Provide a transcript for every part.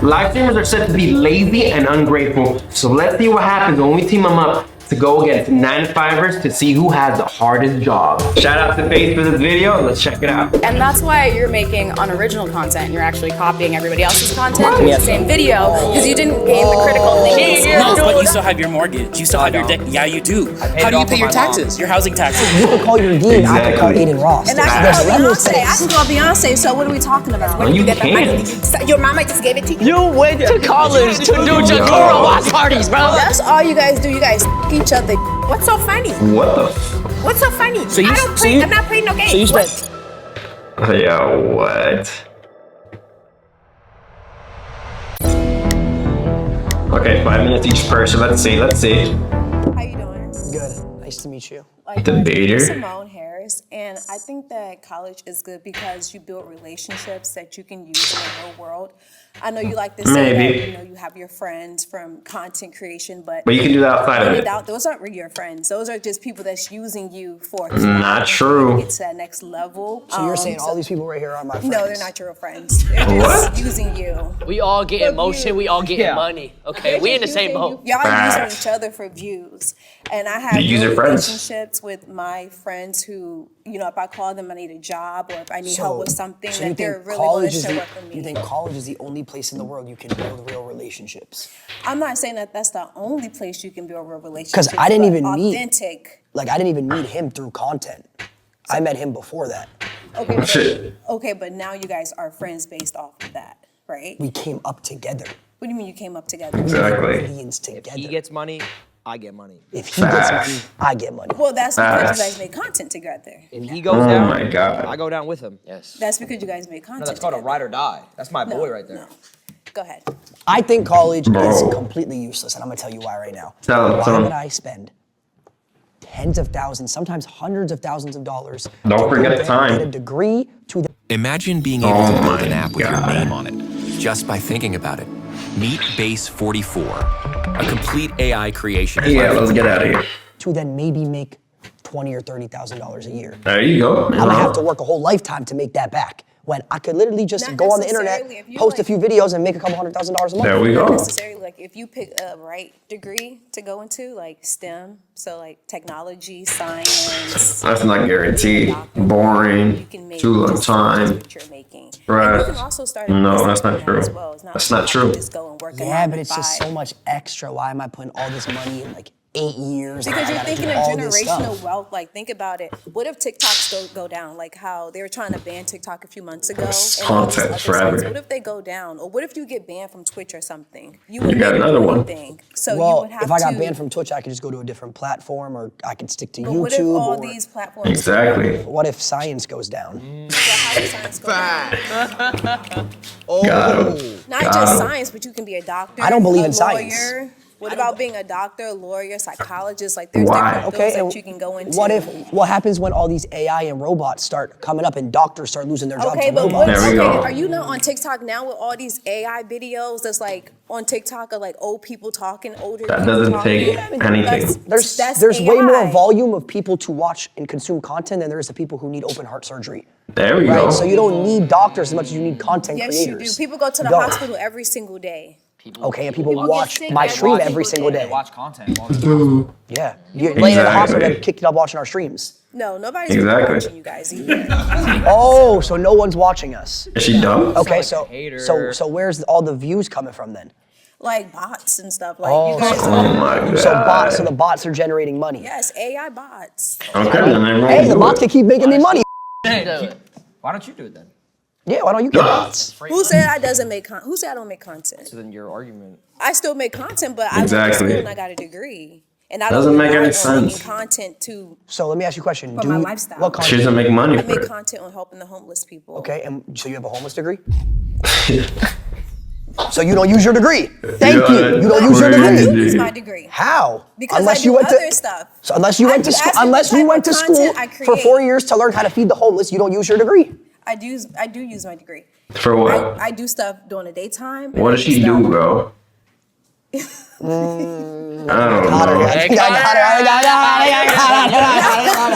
Live streamers are said to be lazy and ungrateful. So let's see what happens when we team them up to go against 9to5ers to see who has the hardest job. Shout out to FaZe for this video. Let's check it out. And that's why you're making unoriginal content. You're actually copying everybody else's content in the same video because you didn't gain the critical thinking skills. No, but you still have your mortgage. You still have your debt. Yeah, you do. How do you pay your taxes? Your housing taxes. You can call your dean. I can call Aiden Ross. And I can call Beyonce. I can call Beyonce. So what are we talking about? Well, you can't. Your mama just gave it to you. You went to college to do Jacoro watch parties, bro. That's all you guys do. You guys each other. What's so funny? What the? What's so funny? So you- I don't so play. you- I'm not playing no games. So you spent. Yeah, what? Okay, 5 minutes each person. Let's see. How you doing? Good. Nice to meet you. Like, Debater. I'm Simone Harris, and I think that college is good because you build relationships that you can use in the real world. I know you like to say Maybe. that you have your friends from content creation, but But you can do that outside of it. those aren't really your friends. Those are just people that's using you for Not true. to get to that next level. So you're saying all these people right here are my friends? No, they're not your real friends. They're just What? using you. We all getting motion. We all getting money. Okay, we in the same boat. Y'all Facts. using each other for views. And I have You use real your friends. relationships with my friends who, if I call them I need a job or if I need So- help with something, so you that they're think really going college to is show the, up for me. you think college is the only place in the world you can build real relationships? I'm not saying that that's the only place you can build real relationships. 'Cause I didn't but even meet- authentic. Like I didn't even meet him through content. I met him before that. Okay, but now you guys are friends based off of that, right? We came up together. What do you mean you came up together? Exactly. Millions together. He gets money, I get money. If he gets Facts. money, I get money. Well, that's because Facts. you guys make content together. If he goes Oh down, my God. I go down with him. Yes. That's because you guys make content. No, that's called a together. ride or die. That's my No, boy right there. no. Go ahead. I think college is Bro. completely useless, and I'm gonna tell you why right now. Tell Why him. would I spend tens of thousands, sometimes hundreds of thousands of dollars Don't to forget go the time. get a degree to the Imagine being able Oh to build my an app with your God. name on it, just by thinking about it. Meet Base 44, a complete AI creation Yeah, platform. let's get out of here. to then maybe make $20,000 or $30,000 a year. There you go. I'm gonna have to work a whole lifetime to make that back. When I could literally just Not go on the necessarily. internet, If you post a like- few videos, and make a couple $100,000 a month. There we Not go. necessarily like if you pick a right degree to go into, like STEM, so like technology, science. That's not guaranteed. you Boring. can make Too long just as much as time. what you're making. Right. And you can also start a No, business that's not from that as true. well. It's That's you not have to true. Just go and work a Yeah, 9 but to it's just 5. so much extra. Why am I putting all this money in like 8 years? and Because I you're gotta thinking do of all this generational stuff? wealth. Like, think about it. What if TikToks go down? Like how they were trying to ban TikTok a few months ago. It's and all these content other forever. sites. What if they go down? Or what if you get banned from Twitch or something? You would got never another do one. anything. So you Well, would have if I got to- banned from Twitch, I could just go to a different platform, or I could stick to But YouTube. what if all or these platforms? Exactly. what if science goes down? So how does science go down? Got him. Not Got just him. science, but you can be a doctor. I don't believe a in science. lawyer. What about being a doctor, lawyer, psychologist? Like there's Why? different Okay, fields and that you can go into. what happens when all these AI and robots start coming up and doctors start losing their jobs Okay, to but robots? what, There we okay, go. are you not on TikTok now with all these AI videos that's like on TikTok of like old people talking, older That people doesn't talking? take anything. There's way more AI. volume of people to watch and consume content than there is the people who need open heart surgery. There we Right? go. So you don't need doctors as much as you need content Yes, you creators. do. People go to the Go. hospital every single day. Okay, and people People get watch sick my every stream single every single day. day. Watch content. While they're Yeah. You're laying in the hospital Exactly. and kicked it up watching our streams. No, nobody's Exactly. watching you guys either. Oh, so no one's watching us. Is she dumb? Okay, like so a hater. so where's all the views coming from then? Like bots and stuff. Like Oh, you guys. Oh my God. So the bots are generating money. Yes, AI bots. Okay, then everyone Hey, the do bots it. can keep making me money. Why don't you do it then? Yeah, why don't you get bots? Who said I doesn't make Who said I don't make content? So then your argument. I still make content, but I went to Exactly. school and I got a degree. And I Doesn't don't make any rely on making sense. content to. So let me ask you a question. For my lifestyle. What She content? doesn't make money I for make it. content on helping the homeless people. Okay, and so you have a homeless degree? So you don't use your degree. Thank you. You don't use your I do degree. use my degree. How? Because unless I do you went other to stuff. So unless you I went to do school, ask me unless what you type went of to school content I for create. 4 years to learn how to feed the homeless, you don't use your degree. I do use my degree. For what? I do stuff during the daytime. and What I does she stuff- do, bro? I don't know. I think I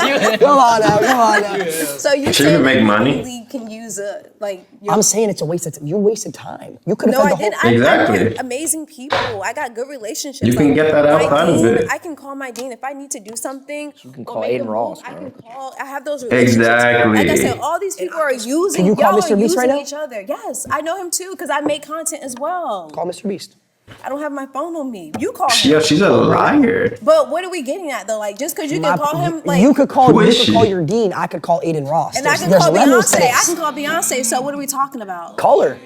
got it. Come on now. So you She can said make you money. only can use use like. I'm saying it's a waste of time. You wasted time. You could have No, I the whole. didn't. I Exactly. met amazing people. I got good relationships. You can get that my outside of dean, it. I can call my dean if I need to do something. You can call Aiden Ross, I bro. can call. I have those relationships. Exactly. Like I said, all these people are using. Can you call y'all Mr. are Beast right using now? each other. Yes, I know him too because I make content as well. Call Mr. Beast. I don't have my phone on me. You call him. Yeah, she's a liar. But what are we getting at though? Like just because you can call him, like you could call. Who You is could she? call your dean. I could call Aiden Ross. and I can There's call levels to Beyonce. I this. can call Beyonce. So what are we talking about? Call her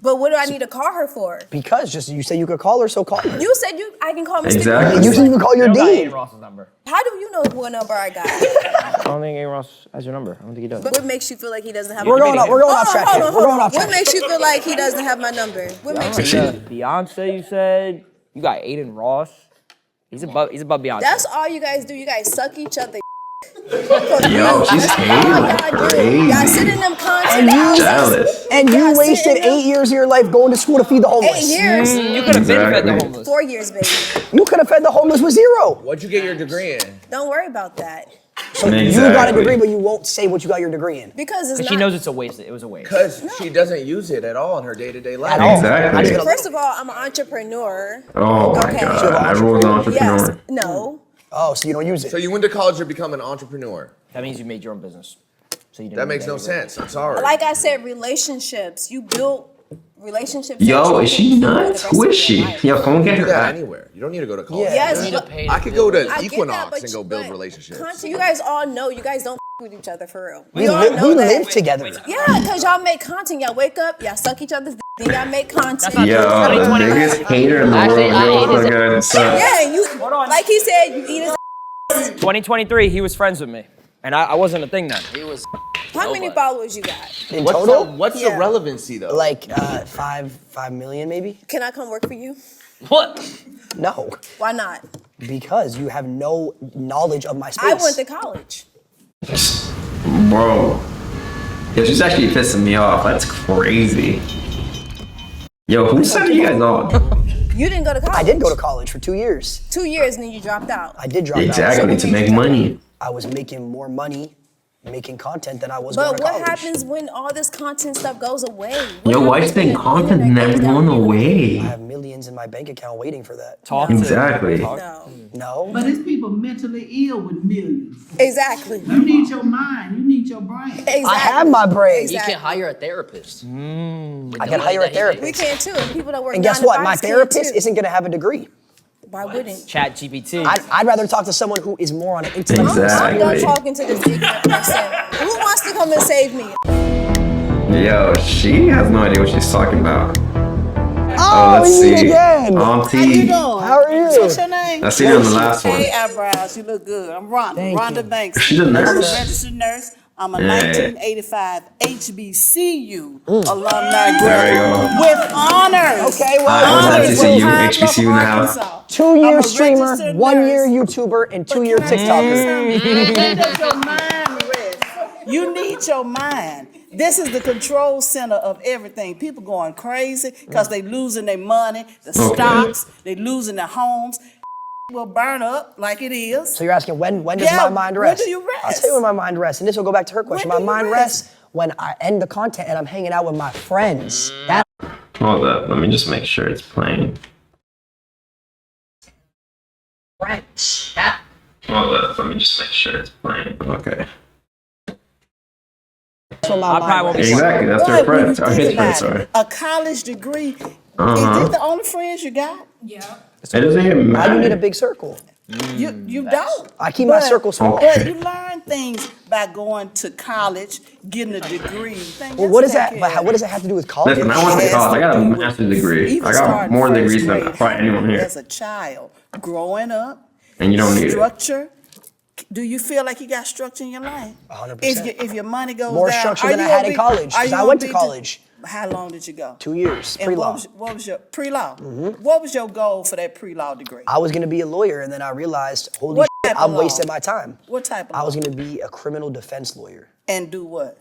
But what do I need to call her for? because just you say you could call her, so call her. You said I can call Mr. Exactly. You said you could call your dean. Ross's number. How do you know what number I got? I don't think Aaron Ross has your number. I don't think he does. What makes you feel like he doesn't have We're my going number? off. We're going off track. Hold here. on, We're hold going on. off What track. makes you feel like he doesn't have my number? What makes you? Beyonce, you said. You got Aiden Ross. He's above Beyonce. That's all you guys do. You guys suck each other. Yo, she's hating like Y'all crazy. sit in them content. And you- Jealous. And Yeah, you wasted sitting up- 8 years of your life going to school to feed the homeless. 8 years. You could have been fed the Exactly. homeless. 4 years, baby. You could have fed the homeless with 0. What'd you get your degree in? Don't worry about that. So you got a degree, but you won't say what you got your degree in. Because it's Because not. she knows it's a waste. It was a waste. Because she doesn't use it at all in her day-to-day life. At all. Exactly. I just gotta- First of all, I'm an entrepreneur. Oh my Okay. god. Everyone's an entrepreneur. Yes. No. Oh, so you don't use it. So you went to college to become an entrepreneur. That means you made your own business. So you didn't That need makes no degree. sense. I'm sorry. Like I said, relationships. You build relationships. Yo, that is you she can nuts? for the Who rest is of your she? life. Yo, someone get You her do that back. anywhere. You don't need to go to college. Yes, You need to but- pay I could go I to get that, Equinox but and go build relationships. Content, you guys all know you guys don't with each other for real. We, all li- know we that. live together. Yeah, because y'all make content. Y'all wake up, y'all suck each other's then y'all make content. Yo, the biggest hater in the Actually, I world. hate Yo, his- so good. Yeah, and you, like he said, you eat his 2023, he was friends with me. And I wasn't a thing then. He was. How many followers you got? In What's total, what's Yeah. the relevancy though? like 5 million maybe. Can I come work for you? What? No, Why not? because you have no knowledge of my space. I went to college. Bro. Yo, she's actually pissing me off. That's crazy. Yo, who set you guys on? You didn't go to college. I did go to college for 2 years. 2 years and then you dropped out. I did drop out. Exactly, to make money. I was making more money making content than I was But going to what college. happens when all this content stuff goes away? Yo, why you happens think when content the internet never goes going down? away? I have millions in my bank account waiting for that. Talk Exactly. No. No. But it's people mentally ill with millions. Exactly. You need your mind. You need your brain. Exactly. I have my brain. You Exactly. can hire a therapist. I can hire a We therapist. can too. And people that work And guess 9 to what? My 5s can therapist too. isn't going to have a degree. Why wouldn't? Chat GPT. I'd rather talk to someone who is more on an intellectual I'm done Exactly. talking to this ignorant person. Who wants to come and save me? Yo, she has no idea what she's talking about. Oh, let's we meet see. again. Auntie. How are you? What's your name? I seen her on the last one. Hey, eyebrows. You look good. I'm Rhonda. Thank Rhonda you. Banks. She's a I'm a nurse. registered nurse. I'm a Yeah. 1985 HBCU alumni There we graduate go. with honors. Okay, well, I was Honors HBCU, with Hyde HBCU in the Local, house. Arkansas. 2-year I'm a streamer, registered 1-year nurse. YouTuber, and 2-year Can I tell you TikToker. something? Where does your mind rest? You need your mind. This is the control center of everything. People going crazy because they losing their money, the stocks, they losing their homes. Will burn up like it is. So you're asking when does Yeah, my mind when rest? do you I'll rest? tell you when my mind rests, and this will go back to her question. When My do you mind rests when I end the content and I'm hanging out with my friends. That Hold up, let me just make sure it's playing. Hold up, let me just make sure it's playing. Okay. That's when my I probably mind won't be rests. Exactly, that's her But when you friend. Or think his about friend, it, sorry. a college degree, is Uh-huh. this the only friends you got? It doesn't even Why do you need a matter. big circle? You don't. I keep my circle small. Okay. But you learn things by going to college, getting a degree. Well, what does that? But what does that have to do with college? Listen, I went to college. I got a master's degree. I got more degrees than probably anyone here. As a child, growing up, And you don't need it. structure. Do you feel like you got structure in your life? 100%. If your money goes More down, structure are than you I had gonna in be- college, are 'cause you I gonna went to be college. How long did you go? 2 years, And pre-law. what was your pre-law? What was your goal for that pre-law degree? I was gonna be a lawyer, and then I realized, holy What shit, type of I'm law? wasting my time. What type of I was law? gonna be a criminal defense lawyer, And do what?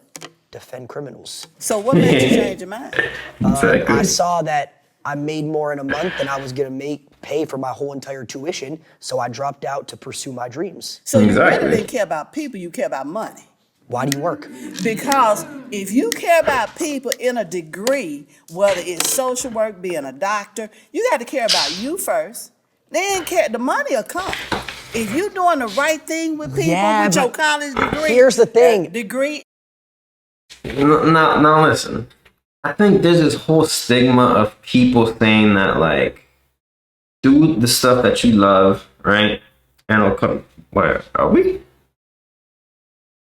defend criminals. So what made you change your mind? Exactly. I saw that I made more in a month than I was gonna pay for my whole entire tuition, so I dropped out to pursue my dreams. So you Exactly. really didn't care about people, you care about money. Why do you work? Because if you care about people in a degree, whether it's social work, being a doctor, you got to care about you first. Then the money will come. If you're doing the right thing with people with your college degree. Here's the thing. Now listen. I think there's this whole stigma of people saying that, like, do the stuff that you love, right? And it'll come. Where are we?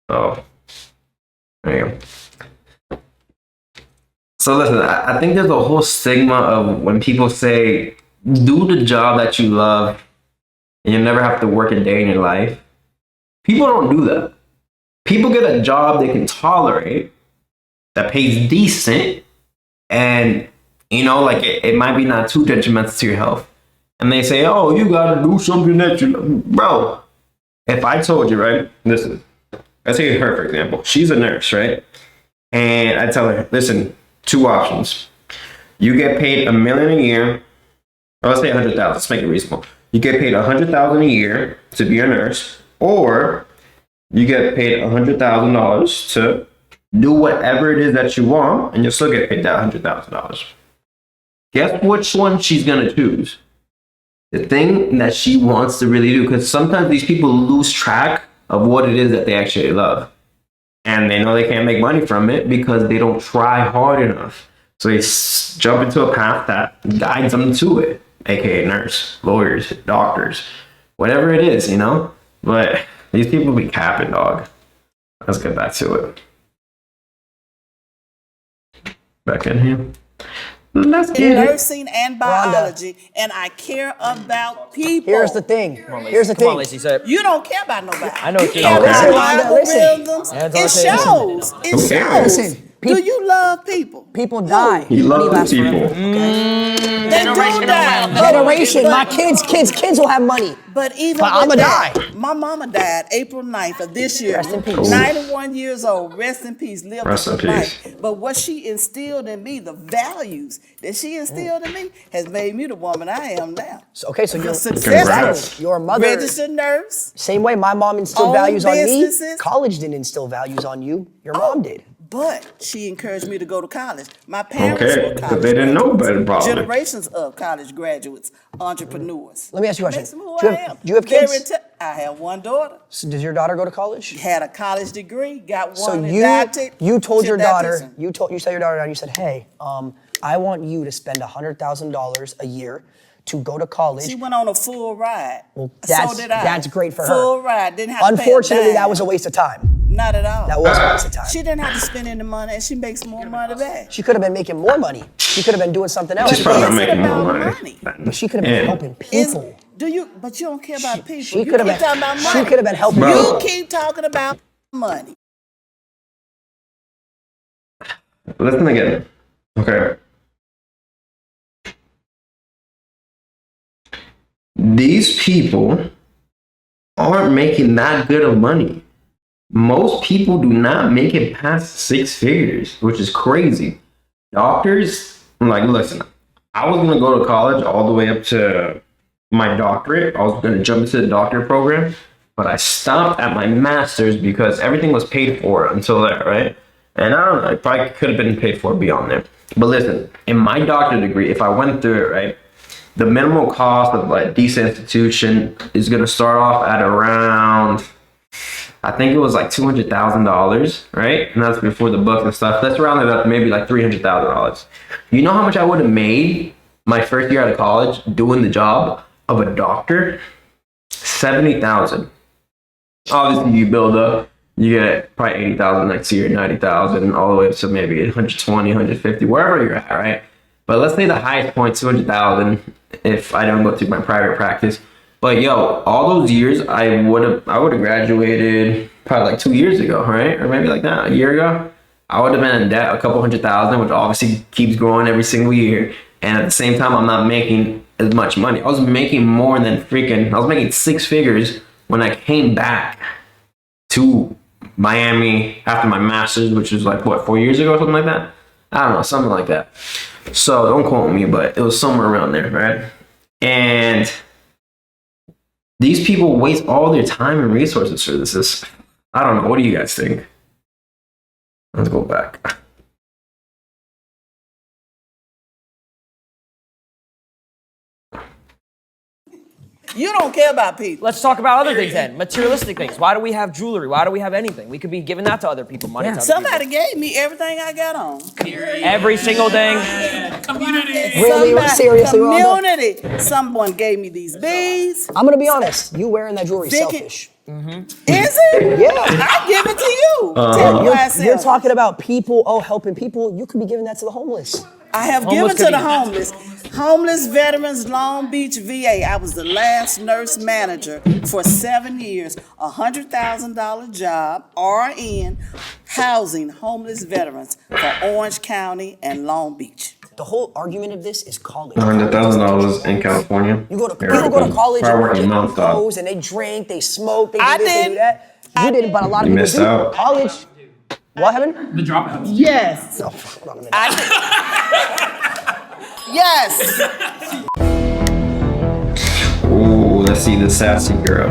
Oh, there you go. So listen, I think there's a whole stigma of when people say, do the job that you love and you never have to work a day in your life. People don't do that. People get a job they can tolerate, that pays decent, and, you know, like, it might be not too detrimental to your health. And they say, oh, you gotta do something that you love. Bro, if I told you, right, listen, let's take her, for example. She's a nurse, right? And I tell her, listen, 2 options. You get paid $1 million a year, or let's say 100,000, let's make it reasonable. You get paid 100,000 a year to be a nurse, or you get paid $100,000 to do whatever it is that you want, and you'll still get paid that $100,000. Guess which one she's gonna choose? The thing that she wants to really do, because sometimes these people lose track of what it is that they actually love, and they know they can't make money from it because they don't try hard enough. So they jump into a path that guides them to it, aka nurse, lawyers, doctors, whatever it is, you know. But these people be capping, dog. Let's get back to it. Back in here. Let's In nursing and biology, and I care about people. Here's the thing. Here's the Come on, thing. Lacey, say it. You don't care about nobody. I know what you you're care saying. about algorithms. Hands It on table. shows. It Who cares? shows. Listen, Do you love people? People die. He Money loves lasts people. forever, okay? They do die. Generation. My kids will have money. But even But with I'ma that, die. my mama died April 9th of this year. Rest in peace. 91 years old. Rest in peace. Lived Rest a in good peace. life. But what she instilled in me, the values that she instilled in me, has made me the woman I am now. So, okay, so you're Successful. your mother. Registered nurse. Same way my mom instilled Own values on me. businesses. College didn't instill values on you. Your mom did. But she encouraged me to go to college. My parents were Okay, college but they didn't know better, probably. generations of college graduates, entrepreneurs. Let me ask you a Makes question. them who Do you I have- am. do you have Very kids? I have one daughter. So does your daughter go to college? Had a college degree. Got one. So adopted. you told She's your a daughter, dietitian. you sat your daughter down and you said, hey, I want you to spend $100,000 a year to go to college. She went on a full ride. Well, So did I. that's great for her. Full ride. Didn't have to pay a Unfortunately, dime. that was a waste of time. Not at all. That was a waste of time. She didn't have to spend any money, and she makes more money back. She could have been making more money. She could have been doing something else. She's probably not It's making more about money. money. But she could have been Yeah. helping people. But you don't care about people. She You could have keep talking been. about She money. could have been helping Bro. people. You keep talking about money. Listen again. Okay. These people aren't making that good of money. Most people do not make it past 6 figures, which is crazy. Doctors, like, listen, I was gonna go to college all the way up to my doctorate. I was gonna jump into the doctorate program, but I stopped at my master's because everything was paid for until there, right? And I don't know, it probably could have been paid for beyond there. But listen, in my doctorate degree, if I went through it, right, the minimal cost of like decent institution is gonna start off at around, I think it was like $200,000, right? And that's before the books and stuff. Let's round it up to maybe like $300,000. You know how much I would have made my first year out of college doing the job of a doctor? $70,000. Obviously, you build up, you get probably $80,000 next year, $90,000, all the way up to maybe 120, 150, wherever you're at, right? But let's say the highest point, 200,000, if I don't go through my private practice. But yo, all those years, I would have graduated probably like 2 years ago, right? Or maybe like that, a year ago. I would have been in debt a couple $100,000, which obviously keeps growing every single year. And at the same time, I'm not making as much money. I was making more than I was making 6 figures when I came back to Miami after my master's, which was like, what, 4 years ago, something like that? I don't know, something like that. So don't quote me, but it was somewhere around there, right? And these people waste all their time and resources for this. I don't know. What do you guys think? Let's go back. You don't care about people. Let's talk about other things then. Materialistic things. Why do we have jewelry? Why do we have anything? We could be giving that to other people. Money to other Somebody gave me everything I got on. people. Every single thing. Really? Seriously, Rhonda? Community. Someone gave me these beads. I'm gonna be honest. You wearing that jewelry Vicky- selfish. Is it? Yeah. I give it to you. Tell you why I You're said talking about people, helping people. You could be giving that to the homeless. I have Homeless given to could the be- homeless. Homeless veterans, Long Beach VA. I was the last nurse manager for 7 years. $100,000 job, RN, housing homeless veterans for Orange County and Long Beach. The whole argument of this is college. $100,000 in California. You go to people go to college Probably and working they nonstop. propose and they drink, they smoke, they do I this, they do did. that. You didn't, but a lot of You people missed do. out. College. What happened? The dropouts. Yes. Oh, hold on a minute. Yes. Ooh, let's see the sassy girl.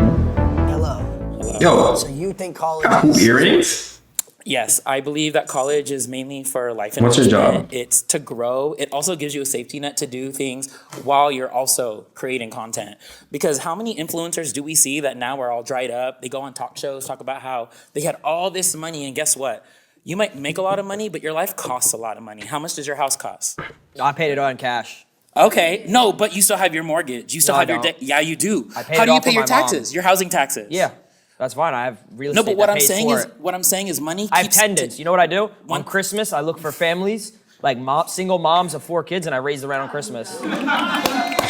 Hello. Yo, So you think college ooh, is earrings? Yes, I believe that college is mainly for life What's your enrichment. job? It's to grow. It also gives you a safety net to do things while you're also creating content. Because how many influencers do we see that now are all dried up? They go on talk shows, talk about how they had all this money, and guess what? You might make a lot of money, but your life costs a lot of money. How much does your house cost? I paid it all in cash. Okay, no, but you still have your mortgage. You still No, I have your don't. debt. Yeah, you do. I pay How it do you all pay for your my mom. taxes? Your housing taxes. Yeah, that's fine. I have real No, estate but what that I'm pays saying for is, it. money I have keeps. pendants. You know what I do? On Christmas, I look for families, like single moms of 4 kids, and I raise the rent on Christmas.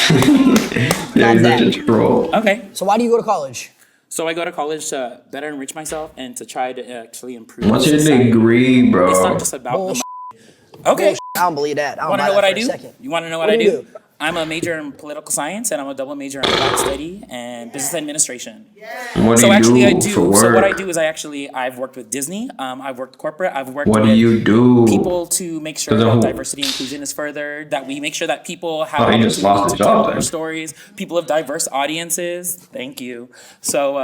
Yeah, he's that. such a troll. Okay, So why do you go to college? so I go to college to better enrich myself and to try to actually improve. What's your society. degree, bro? It's not just about the Bullshit. money. Okay. I don't believe that. I don't Want to buy know that what I for a do? second. You want to know what What I do you do? do? I'm a major in political science and I'm a double major in Black Study and business administration. What do So you actually, do I for do. work? So what I do is I've worked with Disney. I've worked corporate. I've worked What with do you do? people to make sure For the that whole- diversity and inclusion is furthered. That we make sure that people have Oh, you just lost opportunity a to job tell then. their stories. People of diverse audiences. Thank you. So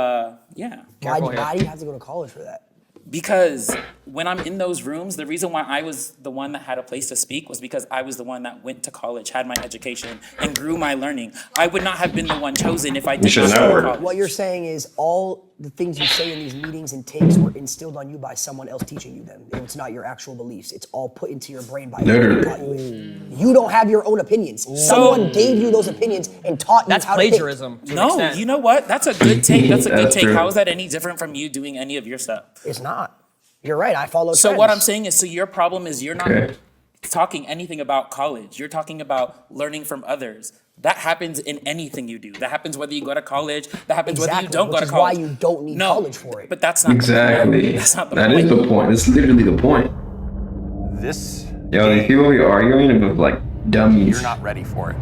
yeah. Why do you have to go to college for that? Because when I'm in those rooms, the reason why I was the one that had a place to speak was because I was the one that went to college, had my education, and grew my learning. I would not have been the one chosen if I did should not go to never. college. What you're saying is all the things you say in these meetings and takes were instilled on you by someone else teaching you them. It's not your actual beliefs. It's all put into your brain by Literally. taught you it. You don't have your own opinions. Someone gave you those opinions and taught you That's how to think. plagiarism. To an No, extent. you know what? That's a good take. That's a good That's take. true. How is that any different from you doing any of your stuff? It's not. You're right. I follow So trends. what I'm saying is, so your problem is you're not Okay. talking anything about college. You're talking about learning from others. That happens in anything you do. That happens whether you go to college. That happens whether you Exactly, don't go which to is why college. you don't need college for it. But that's not Exactly. That's not the That point. is the point. It's literally the point. This Yo, these people be arguing with like dummies. you're not ready for it.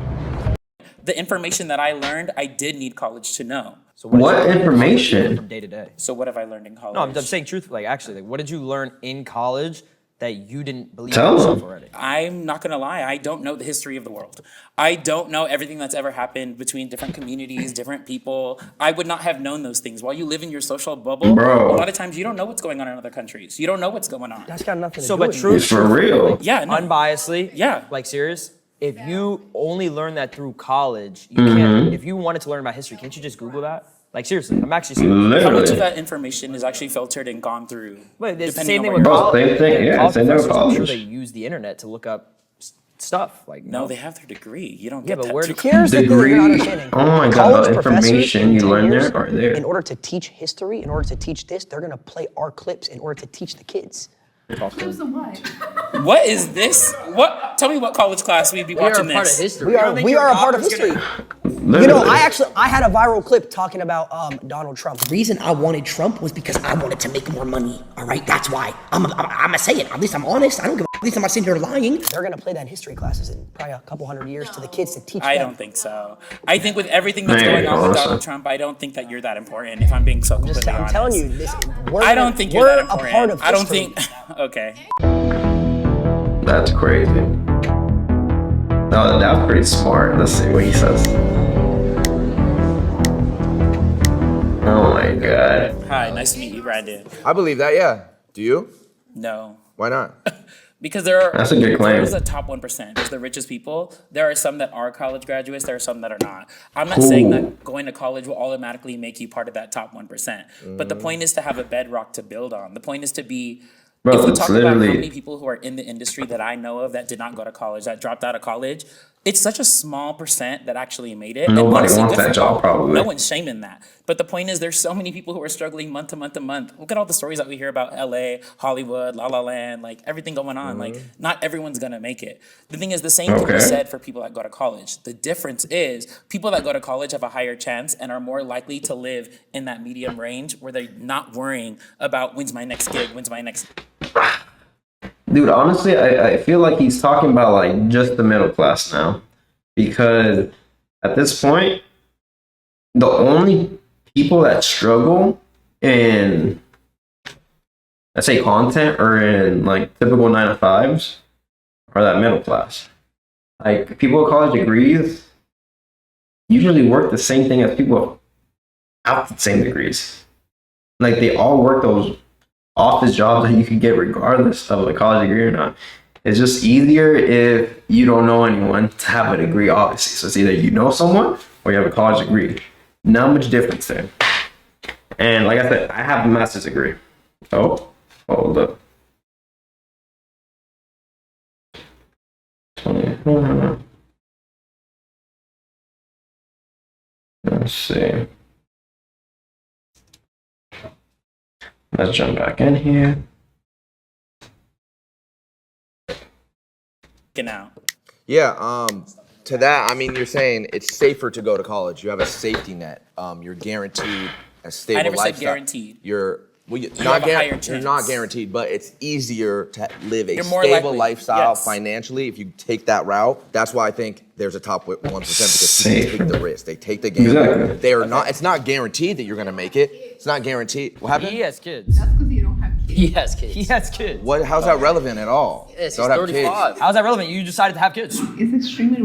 The information that I learned, I did need college to know. So What did you learn information? from day to day? So what have I learned in college? No, I'm saying truthfully. Like, actually, like, what did you learn in college that you didn't believe Tell in yourself them. already? I'm not gonna lie, I don't know the history of the world. I don't know everything that's ever happened between different communities, different people. I would not have known those things. While you live in your social bubble, Bro. a lot of times you don't know what's going on in other countries. You don't know what's going on. That's got nothing to So, do but with true, It's for real. Yeah, no. unbiasedly, Yeah. like serious. If you only learn that through college, you Mm-hmm. can't. If you wanted to learn about history, can't you just Google that? Like seriously, I'm actually serious. How much of Literally. that information is actually filtered and gone through? But it's the depending same on thing where with you're college. Same thing, yeah, College same thing with professors, I'm sure college. they use the internet to look up stuff. Like No, they have their degree. You don't Yeah, get but that where through do- Here's the thing you're not Degree. understanding. Oh my God, College the professors information in you 10 learn there years, are there. In order to teach history, in order to teach this, they're gonna play our clips in order to teach the kids. What is this? What? Tell me what college class we'd be watching this. history. We are a part of history. You know, Literally. I had a viral clip talking about Donald Trump. The reason I wanted Trump was because I wanted to make more money. All right, that's why. I'm gonna say it. At least I'm honest. I don't give a. At least I'm not sitting here lying. They're gonna play that in history classes in probably a couple hundred years to the kids to teach I them. don't think so. I think with everything that's Hey, going on with honestly. Donald Trump, I don't think that you're that important. If I'm being so completely I'm honest. telling you, this. I don't think you're we're that important. a part of I don't history. think. Okay. That's crazy. No, that's pretty smart. Let's see what he says. Oh my God. Hi, nice to meet you, Brandon. I believe that, yeah. Do you? No. Why not? Because there are, That's a good claim. there's the top 1%. There's the richest people. There are some that are college graduates. There are some that are not. I'm not saying that going to college will automatically make you part of that top 1%. But the point is to have a bedrock to build on. The point is to be, Bro, if we it's talk about how literally- many people who are in the industry that I know of that did not go to college, that dropped out of college, it's such a small percent that actually made it. And Nobody honestly, wants good that for job, them. probably. No one's shaming that. But the point is, there's so many people who are struggling month to month to month. Look at all the stories that we hear about LA, Hollywood, La La Land, like everything going on. Like, not everyone's gonna make it. The thing is, the same can be Okay. said for people that go to college. The difference is, people that go to college have a higher chance and are more likely to live in that medium range where they're not worrying about when's my next gig, when's my next. Dude, honestly, I feel like he's talking about like just the middle class now. Because at this point, the only people that struggle in, let's say, content or in like typical 9-to-5s are that middle class. Like people with college degrees usually work the same thing as people without the same degrees. Like they all work those office jobs that you could get regardless of a college degree or not. It's just easier if you don't know anyone to have a degree, obviously. So it's either you know someone or you have a college degree. Not much difference there. And like I said, I have a master's degree. Oh, hold up. 24. Let's see. Let's jump back in here. Out. Yeah, to that, I mean, you're saying it's safer to go to college. You have a safety net. You're guaranteed a stable I never lifestyle. said guaranteed. You're have a higher you're chance. not guaranteed, but it's easier to live a You're more stable likely, lifestyle yes. financially if you take that route. That's why I think there's a top 1% because people Safer. take the risk. They take the gamble. Exactly. They are not. It's not guaranteed that you're gonna make it. It's not guaranteed. What happened? He has kids. That's because you don't have kids. He has kids. He has kids. What? How's that relevant at all? Yes, he's Don't have 35. kids. How's that relevant? You decided to have kids. It's extremely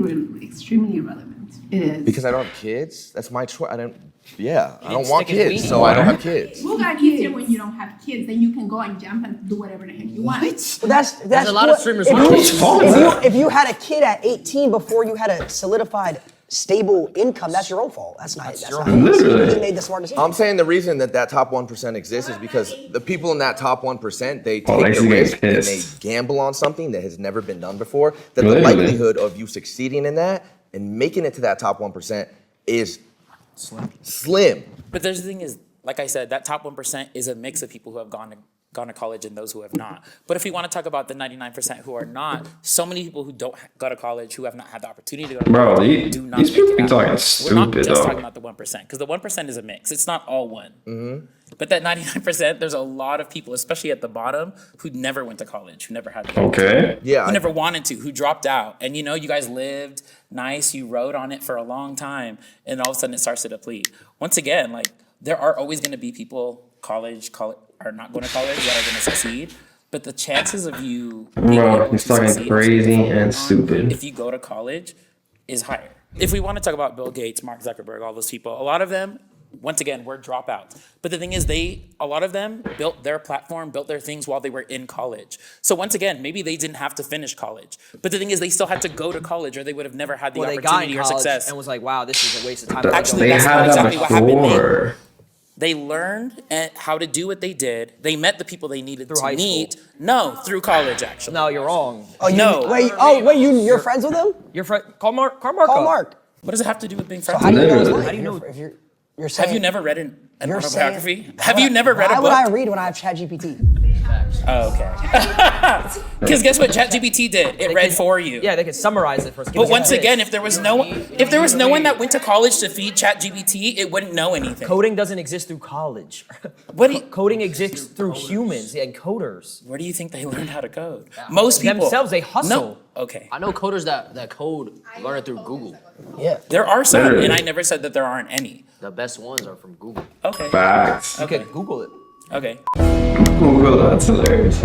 relevant. It is. Because I don't have kids. That's my choice. I don't. Yeah, I don't didn't want stick his kids, weenie. so I don't have kids. You got easier when you don't have kids. Then you can go and jump and do whatever the heck you want. Well, that's a lot of what- streamers if with you- kids. if you had a kid at 18 before you had a solidified stable income, that's your own fault. That's not your not own his. fault. He made the smart decision. I'm saying the reason that top 1% exists is because the people in that top 1%, they Oh, take they the get risk and they pissed. gamble on something that has never been done before. That the Literally. likelihood of you succeeding in that and making it to that top 1% is slim. But there's the thing is, like I said, that top 1% is a mix of people who have gone to college and those who have not. But if we want to talk about the 99% who are not, so many people who don't go to college, who have not had the opportunity to go to Bro, college, do not these make people it be out. talking We're not stupid, just though. talking about the 1%, because the 1% is a mix. It's not all one. But that 99%, there's a lot of people, especially at the bottom, who never went to college, who never had the Okay. Yeah, who never wanted to, who dropped out. And you know, you guys lived nice, you rode on it for a long time, and all of a sudden it starts to deplete. Once again, like, there are always going to be people college are not going to college that are going to succeed, but the chances of you being Bro, able he's to talking succeed crazy and on stupid. if you go to college is higher. If we want to talk about Bill Gates, Mark Zuckerberg, all those people, a lot of them, once again, were dropouts. But the thing is, a lot of them built their platform, built their things while they were in college. So once again, maybe they didn't have to finish college. But the thing is, they still had to go to college or they would have never had the Well, they got in opportunity or college success. and was like, wow, this is a waste of time. Actually, They that's had not that exactly what happened. before. They learned how to do what they did. They met the people they needed Through to high school. meet. No, through college, actually. No, you're wrong. Oh, No. You're friends with him? Your friend, call Mark. Call Mark. Call up. Mark. What does it have to do with being So friends? how do you know his Literally. life? How do you know- If you're saying, Have you never read an you're autobiography? saying- Have you never read a Why book? would I read when I have ChatGPT? Oh, okay. Because guess what ChatGPT did? It read for you. Yeah, they could summarize it for us. But once again, if there was no one that went to college to feed ChatGPT, it wouldn't know anything. coding doesn't exist through college. What do you, Coding exists through humans and coders. where do you think they learned how to code? Most people Themselves, they hustle. No. Okay. I know coders that code learn it through Google. Yeah. There are some, Literally. and I never said that there aren't any. The best ones are from Google. Okay. Facts. You Okay. could Google it. Okay. Google, that's hilarious.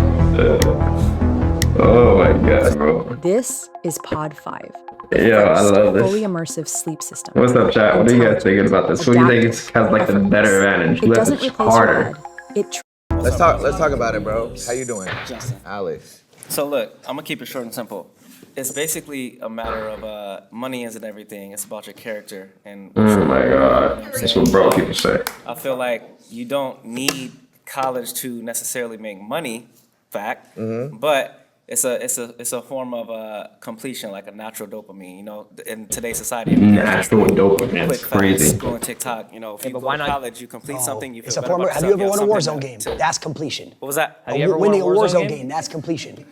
Oh my god, bro. This is Pod 5. Yo, I love this. Fully immersive sleep system. What's up, chat? What are you guys thinking about this? Who do you think has like the better advantage? It Who doesn't has it replace harder? your head. It Let's talk about it, bro. How you doing? Justin. Alex. So look, I'm gonna keep it short and simple. It's basically a matter of money isn't everything. It's about your character and. Oh my God, that's what broke people say. I feel like you don't need college to necessarily make money, fact, but it's a form of completion, like a natural dopamine. You know, in today's society, Natural dopamine, quick, it's crazy. fast, scrolling TikTok. You know, if you but go why to not- college, you complete something. You feel It's a better form. about Have you ever yourself, won a have Warzone something game? That's completion. What was that? Have you ever won Winning a a Warzone Warzone game? game, that's completion.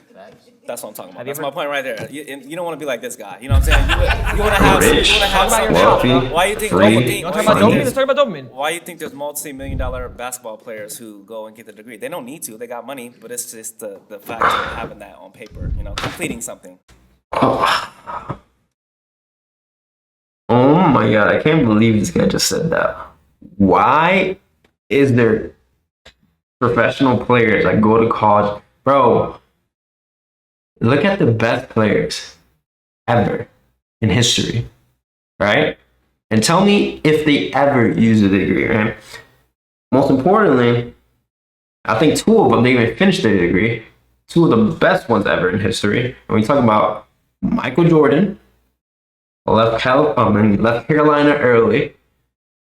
That's what I'm talking about. Have you That's ever- my point right there. You don't want to be like this guy. You know what I'm saying? You want to have. Rich, You want to have Talk about something. wealthy, Why you think? free, why You you want think to talk about Funny. dopamine? Let's talk about dopamine. Why you think there's multi-million-dollar basketball players who go and get the degree? They don't need to. They got money, but it's just the fact of having that on paper. You know, completing something. Oh my God, I can't believe this guy just said that. Why is there professional players that go to college? Bro, look at the best players ever in history, right? And tell me if they ever use a degree, right? Most importantly, I think two of them, they even finished their degree. Two of the best ones ever in history. And we talk about Michael Jordan, left Carolina early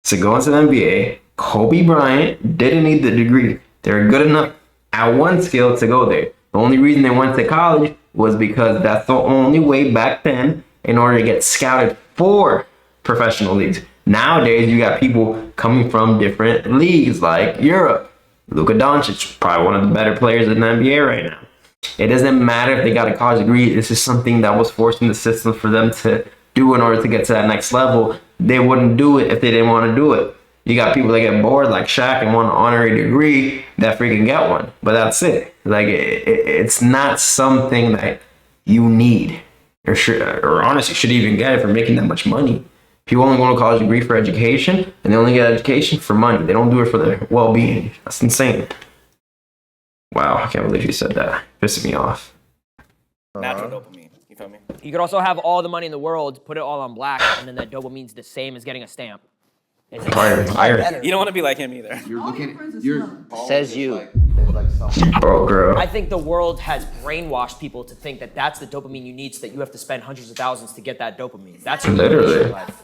to go into the NBA. Kobe Bryant didn't need the degree. They were good enough at one skill to go there. The only reason they went to college was because that's the only way back then in order to get scouted for professional leagues. Nowadays, you got people coming from different leagues like Europe. Luka Doncic, probably one of the better players in the NBA right now. It doesn't matter if they got a college degree. This is something that was forced in the system for them to do in order to get to that next level. They wouldn't do it if they didn't want to do it. You got people that get bored like Shaq and want an honorary degree that freaking get one. But that's it. Like it's not something that you need or honestly should even get it for making that much money. People only go to college degree for education, and they only get education for money. They don't do it for their well-being. That's insane. Wow, I can't believe you said that. Pissing me off. Natural dopamine. You feel me? You could also have all the money in the world, put it all on black, and then that dopamine's the same as getting a stamp. It's Higher. You don't want to be like him either. Says you. Oh, girl. I think the world has brainwashed people to think that that's the dopamine you need, so that you have to spend hundreds of thousands to get that dopamine. That's your Literally. life.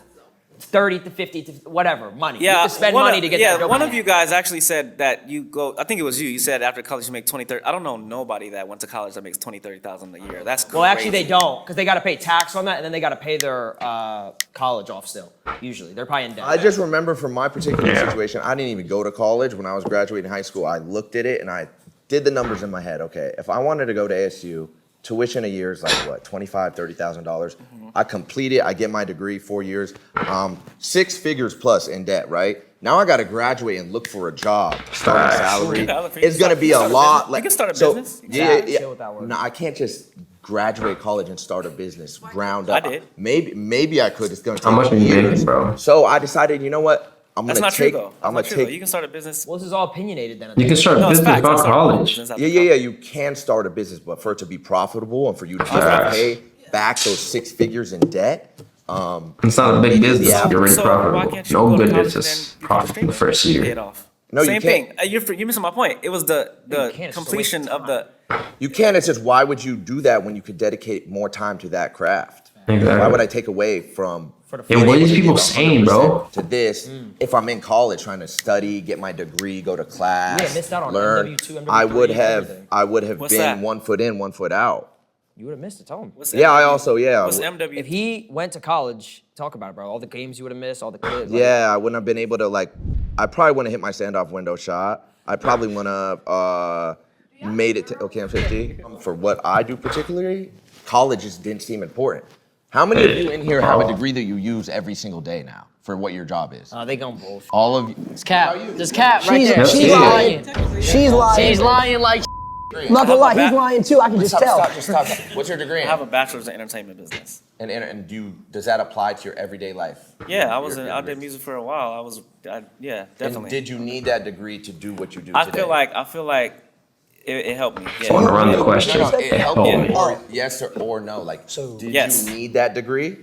30 to 50 to whatever, money. You Yeah, have to spend money to get that dopamine. one of you guys actually said that you go. I think it was you. You said after college you make 20, 30. I don't know nobody that went to college that makes 20, 30,000 a year. That's crazy. Well, actually, they don't, because they got to pay tax on that, and then they got to pay their college off still. Usually, they're probably in debt. I just remember from my particular situation, I didn't even go to college. When I was graduating high school, I looked at it and I did the numbers in my head. Okay, if I wanted to go to ASU, tuition a year is like what, $25,000, $30,000. I complete it, I get my degree, 4 years, 6 figures plus in debt, right? Now I got to graduate and look for a job, starting salary. It's gonna be a lot. You can start a business. Yeah. No, I can't just graduate college and start a business ground up. I did. Maybe I could. It's gonna take How much are you years. making, bro? So I decided, you know what? That's not true though. I'm That's gonna not true, though. take. You can start a business. Well, this is all opinionated then. You can start a No, it's business facts. without Start a college. business after Yeah. You can start a business, but for it to be profitable and for you to be able to Facts. pay back those 6 figures in debt. It's not a big business. Yeah. You're already So why profitable. can't you No go to good college business and you can profitable in the first pay year. it off? No, you Same can't. thing. You're missing my point. It was the can't. It's just a completion waste of of the. You can't. It's just why would you do that when you could dedicate more time to that craft? Exactly. Why would I take away from? And what are these people saying, bro? To this, if I'm in college trying to study, get my degree, go to class, Yeah, missed out on learn, MW2, I would MW3, have, everything. I would have What's been that? 1 foot in, 1 foot out. You would have missed it. Tell him. What's Yeah, I MW? also, What's MW? If he went to college, talk about it, bro. All the games you would have missed, all the kids. Yeah, I wouldn't have been able to I probably wouldn't have hit my standoff window shot. I probably wouldn't have made it to OKM 50. For what I do particularly, college just didn't seem important. How many of you in here have a degree that you use every single day now for what your job is? They going bullshit. All of you. It's Cap. There's Cap right there. She's lying. She's lying. She's lying like. I'm not gonna lie, he's lying too. I can just tell. Stop. What's your degree I in? have a bachelor's in entertainment business. And does that apply to your everyday life? Yeah, I did music for a while. Yeah, definitely. And did you need that degree to do what you do I today? feel like it helped me. I want to run the question. No, it helped Oh. you, or yes or no. Like, did Yes. you need that degree?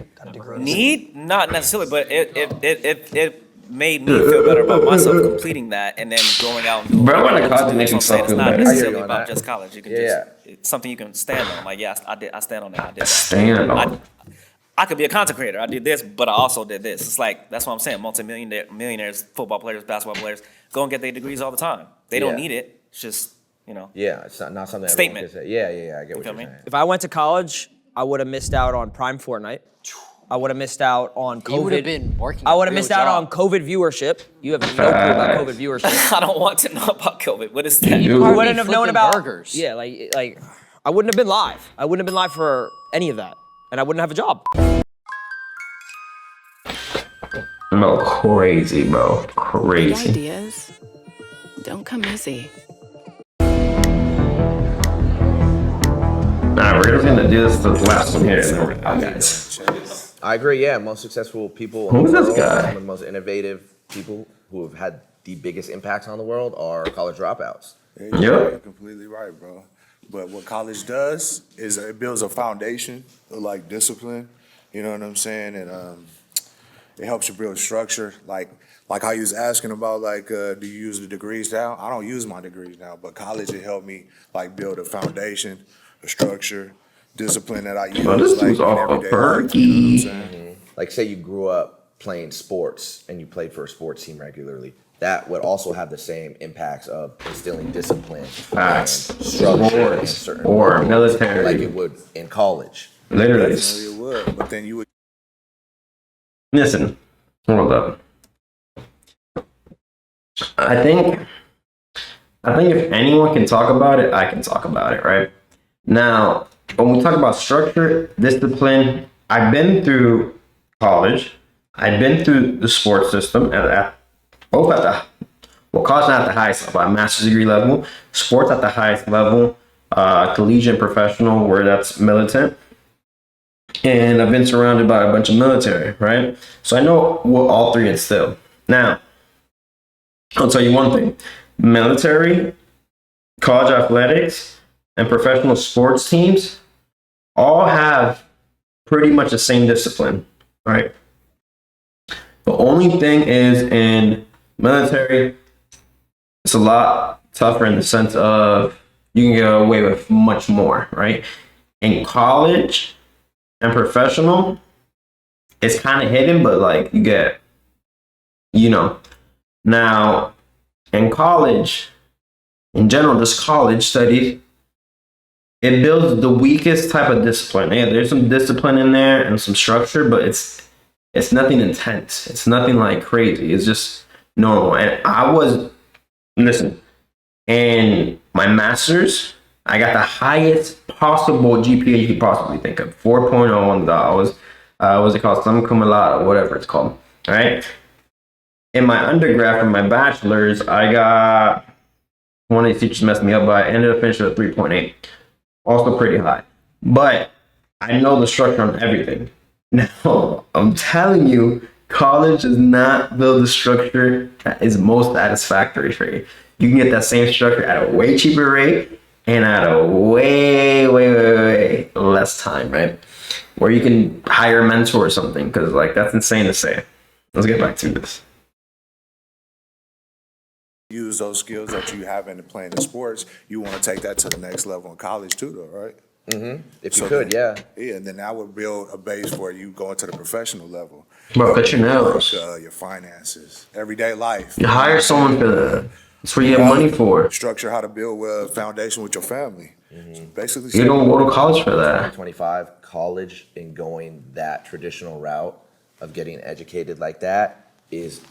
Need? Not necessarily, but it made me feel better about myself completing that and then going out and doing Bro, when it. I college makes It's myself feel not better. necessarily I hear you on about that. just college. You can Yeah. it's something you can stand on. Like, yeah, I stand on that. I did that. Stand on. I could be a content creator. I did this, but I also did this. It's like, that's what I'm saying. Millionaires, football players, basketball players, go and get their degrees all the time. They don't Yeah. need it. It's just, Yeah, it's not something Statement. everyone can say. Yeah, I get what feel you're me? saying. If I went to college, I would have missed out on Prime Fortnite. I would have missed out on COVID. You would have been working. I a would have real missed out on job. COVID viewership. You have no clue about COVID viewership. I don't want to know about COVID. What is that? You I I'd wouldn't be have known flipping about burgers. Yeah, like I wouldn't have been live. I wouldn't have been live for any of that, and I wouldn't have a job. Bro, crazy, bro. Big Crazy. ideas don't come easy. Nah, we're just gonna do this the last one here, and then we're out, guys. I agree. Yeah, most successful people. Who's in the this world, guy? Some of the most innovative people who have had the biggest impacts on the world are college dropouts. Yep. You're completely right, bro. But what college does is it builds a foundation of like discipline. You know what I'm saying? And it helps you build structure. Like how you was asking about, like, do you use the degrees now? I don't use my degrees now, but college it helped me like build a foundation, a structure, discipline that I use. Bro, this like, dude's in off a everyday life, perky. you know what I'm saying? Like, say you grew up playing sports and you played for a sports team regularly. That would also have the same impacts of instilling discipline, Facts. and structure, and Sports certain or military. like it would in college. Literally. Definitely it would, but then you would. Listen, hold up. I think if anyone can talk about it, I can talk about it, right? Now, when we talk about structure, discipline, I've been through college. I've been through the sports system both at college not at the highest level, at master's degree level, sports at the highest level, collegiate and professional, where that's militant. And I've been surrounded by a bunch of military, right? So I know what all three instill. Now, I'll tell you one thing. Military, college athletics, and professional sports teams all have pretty much the same discipline, right? The only thing is in military, it's a lot tougher in the sense of you can get away with much more, right? In college and professional, it's kind of hidden, but like you get, now in college, in general, just college studies, it builds the weakest type of discipline. Yeah, there's some discipline in there and some structure, but it's nothing intense. It's nothing like crazy. It's just normal. And in my master's, I got the highest possible GPA you could possibly think of, 4.0 on what's it called, summa cum laude, or whatever it's called. All right. In my undergrad for my bachelor's, I got, one of these teachers messed me up, but I ended up finishing with 3.8. Also pretty high. But I know the structure on everything. Now, I'm telling you, college does not build the structure that is most satisfactory for you. You can get that same structure at a way cheaper rate and at a way less time, right? Where you can hire a mentor or something, because like that's insane to say. Let's get back to this. Use those skills that you have in playing the sports. You want to take that to the next level in college too, though, right? Mm-hmm. If you could, yeah. Yeah, and then that would build a base for you going to the professional level. Bro, cut your nails. Your finances, everyday life. You hire someone for that. That's what you have money for. Structure how to build a foundation with your family. Mm-hmm. Basically, You don't go to college for that. 25, college and going that traditional route of getting educated like that is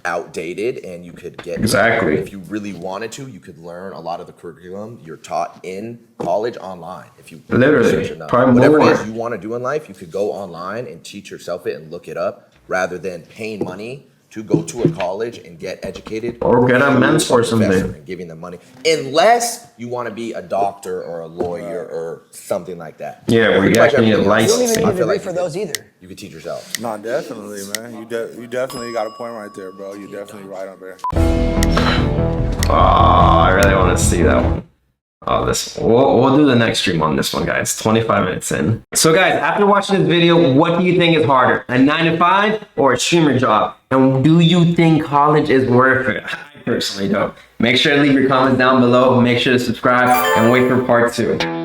outdated, and you could get Exactly. if you really wanted to, you could learn a lot of the curriculum you're taught in college online. If you Literally, research enough. probably Whatever more. it is you want to do in life, you could go online and teach yourself it and look it up, rather than paying money to go to a college and get educated, Or get a mentor or something. and giving them money, unless you want to be a doctor or a lawyer or something like that. Yeah, where you Pretty much actually need a everything else, license. You don't even I need a feel degree like for those either. you could teach yourself. No, definitely, man. You definitely got a point right there, bro. You definitely right on there. Oh, I really want to see that one. Oh, we'll do the next stream on this one, guys. 25 minutes in. So guys, after watching this video, what do you think is harder, a 9-to-5 or a streamer job? And do you think college is worth it? I personally don't. Make sure to leave your comments down below. Make sure to subscribe and wait for part 2.